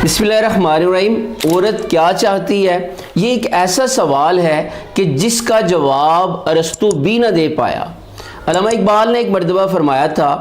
बिस्मिल्लाहिर्रहमानिर्रहीम। औरत क्या चाहती है, ये एक ऐसा सवाल है कि जिसका जवाब अरस्तु भी न दे पाया। अल्लामा इकबाल ने एक मर्तबा फरमाया था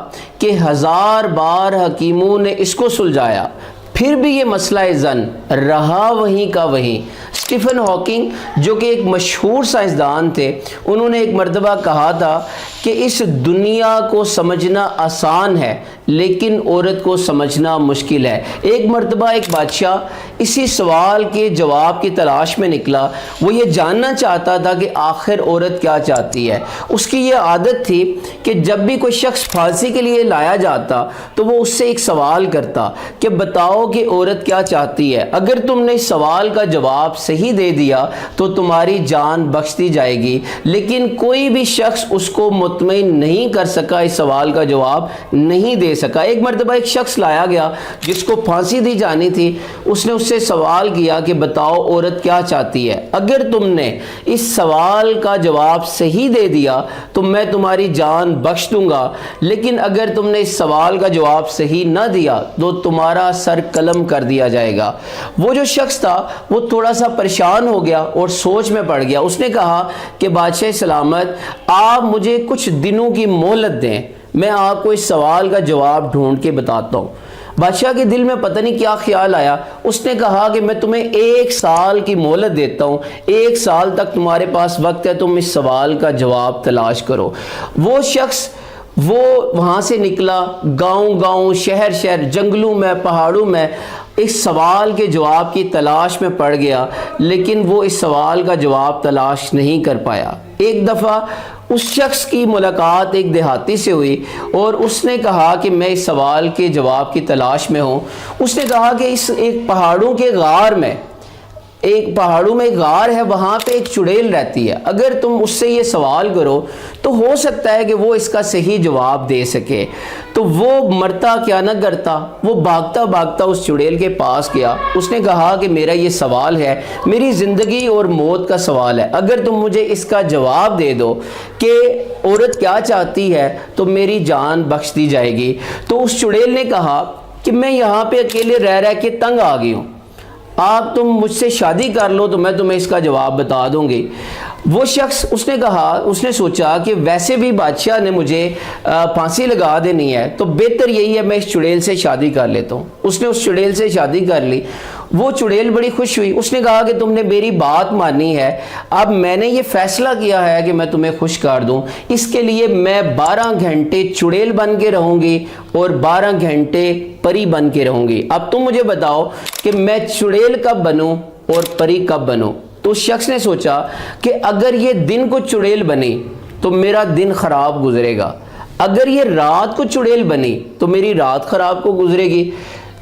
कि 1000 बार हकीमों ने इसको सुलझाया, फिर भी ये मसला ज़न रहा वहीं का वहीं। स्टीफन हॉकिंग जो कि एक मशहूर साइंसदान थे, उन्होंने एक मर्तबा कहा था कि इस दुनिया को समझना आसान है लेकिन औरत को समझना मुश्किल है। एक मर्तबा एक बादशाह इसी सवाल के जवाब की तलाश में निकला। वो ये जानना चाहता था कि आखिर औरत क्या चाहती है। उसकी ये आदत थी कि जब भी कोई शख्स फांसी के लिए लाया जाता तो वो उससे एक सवाल करता कि बताओ कि औरत क्या चाहती है। अगर तुमने इस सवाल का जवाब सही दे दिया तो तुम्हारी जान बख्श दी जाएगी। लेकिन कोई भी शख्स उसको मुतमईन नहीं कर सका, इस सवाल का जवाब नहीं दे सका। एक मर्तबा एक शख्स लाया गया जिसको फांसी दी जानी थी। उसने उससे सवाल किया कि बताओ औरत क्या चाहती है। अगर तुमने इस सवाल का जवाब सही दे दिया तो मैं तुम्हारी जान बख्श दूंगा, लेकिन अगर तुमने इस सवाल का जवाब सही ना दिया तो तुम्हारा सर कलम कर दिया जाएगा। वो जो शख्स था वो थोड़ा सा परेशान हो गया और सोच में पड़ गया। उसने कहा कि बादशाह सलामत, आप मुझे कुछ दिनों की मोहलत दें, मैं आपको इस सवाल का जवाब ढूंढ के बताता हूँ। बादशाह के दिल में पता नहीं क्या ख्याल आया। उसने कहा कि मैं तुम्हें 1 साल की मोहलत देता हूँ, 1 साल तक तुम्हारे पास वक्त है, तुम इस सवाल का जवाब तलाश करो। वो शख्स वहाँ से निकला, गांव-गांव, शहर-शहर, जंगलों में, पहाड़ों में इस सवाल के जवाब की तलाश में पड़ गया, लेकिन वो इस सवाल का जवाब तलाश नहीं कर पाया। एक दफ़ा उस शख्स की मुलाकात एक देहाती से हुई और उसने कहा कि मैं इस सवाल के जवाब की तलाश में हूँ। उसने कहा कि इस एक पहाड़ों के गार में, एक पहाड़ों में गार है, वहाँ पे एक चुड़ैल रहती है। अगर तुम उससे ये सवाल करो तो हो सकता है कि वो इसका सही जवाब दे सके। तो वो मरता क्या न करता, वो भागता भागता उस चुड़ैल के पास गया। उसने कहा कि मेरा ये सवाल है, मेरी ज़िंदगी और मौत का सवाल है। अगर तुम मुझे इसका जवाब दे दो कि औरत क्या चाहती है तो मेरी जान बख्श दी जाएगी। तो उस चुड़ैल ने कहा कि मैं यहाँ पे अकेले रह रह के तंग आ गई हूँ, आप तुम मुझसे शादी कर लो तो मैं तुम्हें इसका जवाब बता दूंगी। वो शख्स, उसने कहा, उसने सोचा कि वैसे भी बादशाह ने मुझे फांसी लगा देनी है तो बेहतर यही है मैं इस चुड़ैल से शादी कर लेता हूँ। उसने उस चुड़ैल से शादी कर ली। वो चुड़ैल बड़ी खुश हुई। उसने कहा कि तुमने मेरी बात मानी है, अब मैंने ये फैसला किया है कि मैं तुम्हें खुश कर दूं। इसके लिए मैं 12 घंटे चुड़ैल बन के रहूंगी और 12 घंटे परी बन के रहूंगी। अब तुम मुझे बताओ कि मैं चुड़ैल कब बनूं और परी कब बनूं। तो उस शख्स ने सोचा कि अगर ये दिन को चुड़ैल बनी तो मेरा दिन खराब गुजरेगा, अगर ये रात को चुड़ैल बनी तो मेरी रात खराब को गुजरेगी।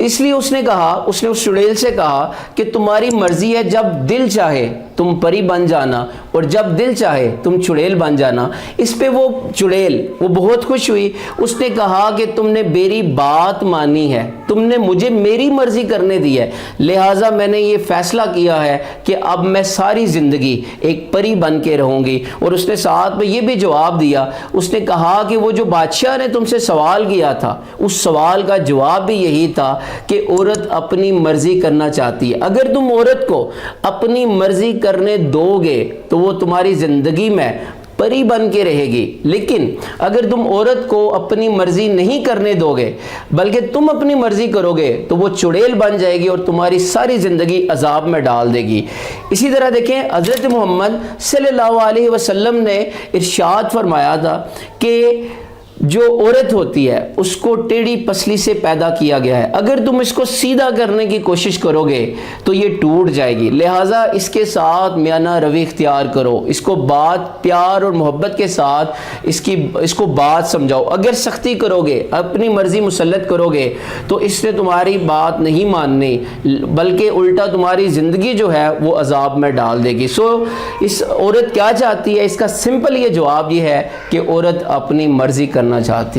इसलिए उसने उस चुड़ैल से कहा कि तुम्हारी मर्जी है, जब दिल चाहे तुम परी बन जाना और जब दिल चाहे तुम चुड़ैल बन जाना। इस पे वो चुड़ैल बहुत खुश हुई। उसने कहा कि तुमने मेरी बात मानी है, तुमने मुझे मेरी मर्जी करने दी है, लिहाजा मैंने ये फैसला किया है कि अब मैं सारी ज़िंदगी एक परी बन के रहूँगी। और उसने साथ में ये भी जवाब दिया, उसने कहा कि वो जो बादशाह ने तुमसे सवाल किया था उस सवाल का जवाब भी यही था कि औरत अपनी मर्जी करना चाहती है। अगर तुम औरत को अपनी मर्जी करने दोगे तो वो तुम्हारी जिंदगी में परी बन के रहेगी। लेकिन अगर तुम औरत को अपनी मर्जी नहीं करने दोगे बल्कि तुम अपनी मर्जी करोगे तो वो चुड़ैल बन जाएगी और तुम्हारी सारी जिंदगी अजाब में डाल देगी। इसी तरह देखें, हज़रत मोहम्मद सल्लल्लाहु अलैहि वसल्लम ने इरशाद फरमाया था कि जो औरत होती है उसको टेढ़ी पसली से पैदा किया गया है, अगर तुम इसको सीधा करने की कोशिश करोगे तो ये टूट जाएगी। लिहाजा इसके साथ मियाना रवि इख्तियार करो, इसको बात प्यार और मोहब्बत के साथ इसको बात समझाओ। अगर सख्ती करोगे, अपनी मर्जी मुसल्लत करोगे तो इसने तुम्हारी बात नहीं माननी बल्कि उल्टा तुम्हारी ज़िंदगी जो है वो अजाब में डाल देगी। इस औरत क्या चाहती है, इसका सिंपल ये जवाब ये है कि औरत अपनी मर्जी करना चाहती।